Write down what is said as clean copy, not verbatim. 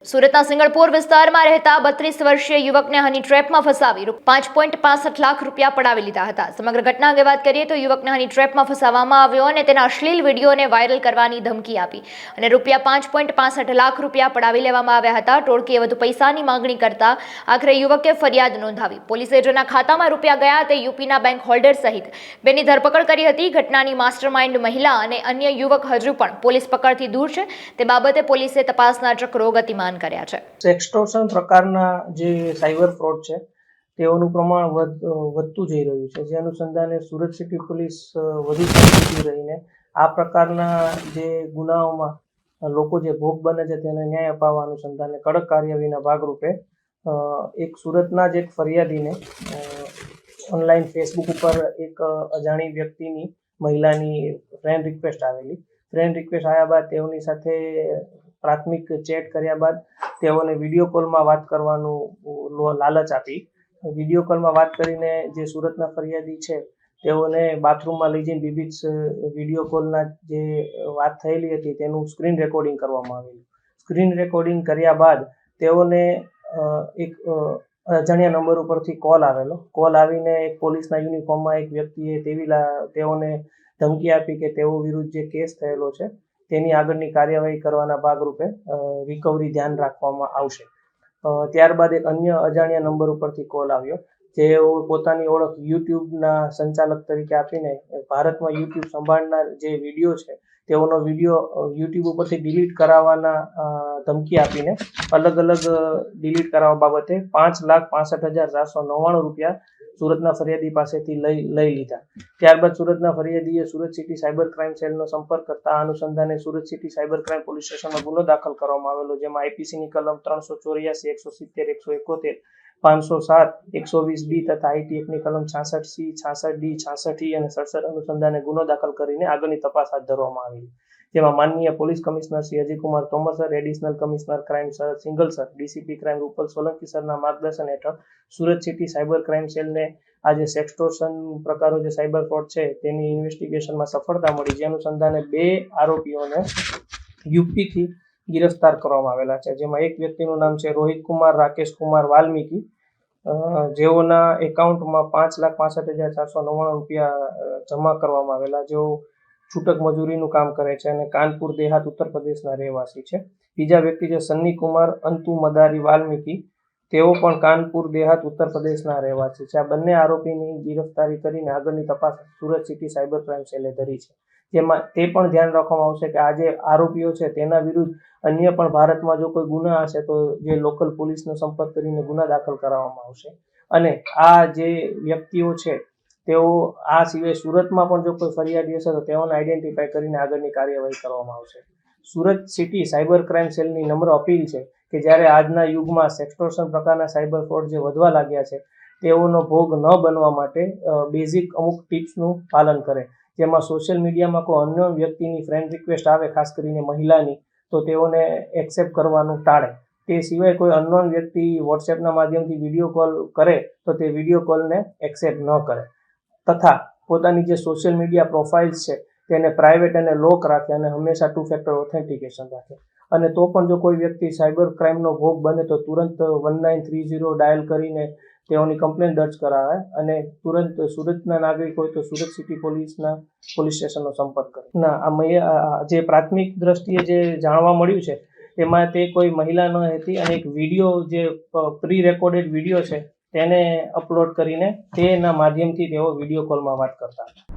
સુરતના સિંગણપુર વિસ્તારમાં રહેતા 32 વર્ષીય યુવકને હની ટ્રેપમાં ફસાવી 5.65 લાખ રૂપિયા પડાવી લીધા હતા. સમગ્ર ઘટના અંગે વાત કરીએ તો યુવકને હની ટ્રેપમાં ફસાવવામાં આવ્યો અને તેના અશ્લીલ વિડીયોને વાયરલ કરવાની ધમકી આપી અને રૂપિયા 5.65 લાખ રૂપિયા પડાવી લેવામાં આવ્યા હતા. ટોળકીએ વધુ પૈસાની માંગણી કરતા આખરે યુવકે ફરિયાદ નોંધાવી. પોલીસે જેના ખાતામાં રૂપિયા ગયા તે યુપીના બેંક હોલ્ડર સહિત બેની ધરપકડ કરી હતી. ઘટનાની માસ્ટરમાઇન્ડ મહિલા અને અન્ય યુવક હજુ પણ પોલીસ પકડથી દૂર છે. તે બાબતે પોલીસે તપાસના ચક્રો ગતિમાન કર્યા છે. સેક્સટોર્શન પ્રકારના જે સાયબર ફ્રોડ છે તેઓનું પ્રમાણ વધતું જઈ રહ્યું છે, જે અનુસંધાને સુરત સિટી પોલીસ વધુ સક્રિય રહીને આ પ્રકારના જે ગુનાઓમાં લોકો જે ભોગ બને છે તેને ન્યાય અપાવવા અનુસંધાને કડક કાર્યવાહીના ભાગરૂપે એક સુરતના જ એક ફરિયાદીને ઓનલાઈન ફેસબુક ઉપર એક અજાણી વ્યક્તિની મહિલાની ફ્રેન્ડ રિક્વેસ્ટ આવેલી. ફ્રેન્ડ રિક્વેસ્ટ આવ્યા બાદ તેઓની સાથે પ્રાથમિક ચેટ કર્યા બાદ તેઓને વિડીયો કોલમાં વાત કરવાનું લાલચ આપી. વિડીયો કોલમાં વાત કરીને જે સુરતના ફરિયાદી છે તેઓને બાથરૂમમાં લઈ જઈને વિવિધ વિડીયો કોલના જે વાત થયેલી હતી તેનું સ્ક્રીન રેકોર્ડિંગ કરવામાં આવેલું. સ્ક્રીન રેકોર્ડિંગ કર્યા બાદ તેઓને એક અજાણ્યા નંબર ઉપરથી કોલ આવેલો. કોલ આવીને એક પોલીસના યુનિફોર્મમાં એક વ્યક્તિએ તેઓને ધમકી આપી કે તેઓ વિરુદ્ધ જે કેસ થયેલો છે તેની આગળની કાર્યવાહી કરવાના ભાગરૂપે રિકવરી ધ્યાન રાખવામાં આવશે. ત્યારબાદ એક અન્ય અજાણ્યા નંબર ઉપરથી કોલ આવ્યો, જેઓ પોતાની ઓળખ યુટ્યુબના સંચાલક તરીકે આપીને ભારતમાં યુટ્યુબ સંભાળનાર જે વિડીયો છે તેઓનો વિડીયો યુટ્યુબ ઉપરથી ડિલીટ કરાવવાના ધમકી આપીને અલગ અલગ ડિલીટ કરાવવા બાબતે 5,65,499 રૂપિયા સુરતના ફરિયાદી પાસેથી લઈ લીધા. ત્યારબાદ સુરતના ફરિયાદીએ સુરત સિટી સાયબર ક્રાઇમ સેલનો સંપર્ક કરતા અનુસંધાને Surat city cyber crime police સ્ટેશનમાં ગુનો દાખલ કરવામાં આવેલો, જેમાં આઈપીસીની કલમ 384, 170, 171, 507, 120B તથા આઈટી એક્ટની કલમ 66C, 66D, 66E અને 67 અનુસંધાને ગુનો દાખલ કરીને આગળની તપાસ હાથ ધરવામાં આવી, જેમાં માનનીય police commissioner Shri Ajaykumar Tomar sir, additional commissioner crime sir Singhal sir, DCP crime Rupal Solanki સરના માર્ગદર્શન હેઠળ સુરત સિટી સાયબર ક્રાઇમ સેલને આ જે સેક્સટોર્શન પ્રકારો જે સાયબર ફ્રોડ છે તેની ઇન્વેસ્ટિગેશનમાં સફળતા મળી, જે અનુસંધાને 2 આરોપીઓને યુપીથી ગિરફ્તાર કરવામાં આવેલા છે, જેમાં એક વ્યક્તિનું નામ છે રોહિત કુમાર રાકેશ કુમાર વાલ્મીકી, જેઓના એકાઉન્ટમાં 5,65,499 રૂપિયા જમા કરવામાં આવેલા, જેઓ છૂટક મજૂરીનું કામ કરે છે અને કાનપુર દેહાત ઉત્તર પ્રદેશના રહેવાસી છે. બીજા વ્યક્તિ છે સન્ની કુમાર અંતુ મદારી વાલ્મીકી, તેઓ પણ કાનપુર દેહાત ઉત્તર પ્રદેશના રહેવાસી છે. આ બંને આરોપીની ગિરફ્તારી કરીને આગળની તપાસ સુરત સિટી સાયબર ક્રાઇમ સેલે ધરી છે, જેમાં તે પણ ધ્યાન રાખવામાં આવશે કે આ જે આરોપીઓ છે તેના વિરુદ્ધ અન્ય પણ ભારતમાં જો કોઈ ગુના હશે તો જે લોકલ પોલીસનો સંપર્ક કરીને ગુના દાખલ કરાવવામાં આવશે. અને આ જે વ્યક્તિઓ છે તેઓ આ સિવાય સુરતમાં પણ જો કોઈ ફરિયાદી હશે તો તેઓને આઈડેન્ટિફાઈ કરીને આગળની કાર્યવાહી કરવામાં આવશે. સુરત સિટી સાયબર ક્રાઇમ સેલની નમ્ર અપીલ છે કે જ્યારે આજના યુગમાં સેક્સટોર્શન પ્રકારના સાયબર ફ્રોડ જે વધવા લાગ્યા છે તેઓનો ભોગ ન બનવા માટે બેઝિક અમુક ટિપ્સનું પાલન કરે, જેમાં સોશિયલ મીડિયામાં કોઈ અન્ય વ્યક્તિની ફ્રેન્ડ રિક્વેસ્ટ આવે, ખાસ કરીને મહિલાની, તો તેઓને એક્સેપ્ટ કરવાનું ટાળે. તે સિવાય કોઈ અનનોન વ્યક્તિ વોટ્સએપના માધ્યમથી વિડીયો કોલ કરે તો તે વિડીયો કોલને એક્સેપ્ટ ન કરે, તથા પોતાની જે સોશિયલ મીડિયા પ્રોફાઇલ્સ છે તેને પ્રાઇવેટ અને લોક રાખે અને હંમેશા 2 ફેક્ટર ઓથેન્ટિકેશન રાખે. અને તો પણ જો કોઈ વ્યક્તિ સાયબર ક્રાઇમનો ભોગ બને તો તુરંત 1930 ડાયલ કરીને તેઓની કમ્પ્લેન દર્જ કરાવે અને તુરંત સુરતના નાગરિક હોય તો સુરત સિટી પોલીસના પોલીસ સ્ટેશનનો સંપર્ક કરે. જે પ્રાથમિક દ્રષ્ટિએ જે જાણવા મળ્યું છે તેમાં તે કોઈ મહિલા ન હતી અને એક વિડીયો જે પ્રી રેકોર્ડેડ વિડીયો છે તેને અપલોડ કરીને તેના માધ્યમથી તેઓ વિડીયો કોલમાં વાત કરતા હતા.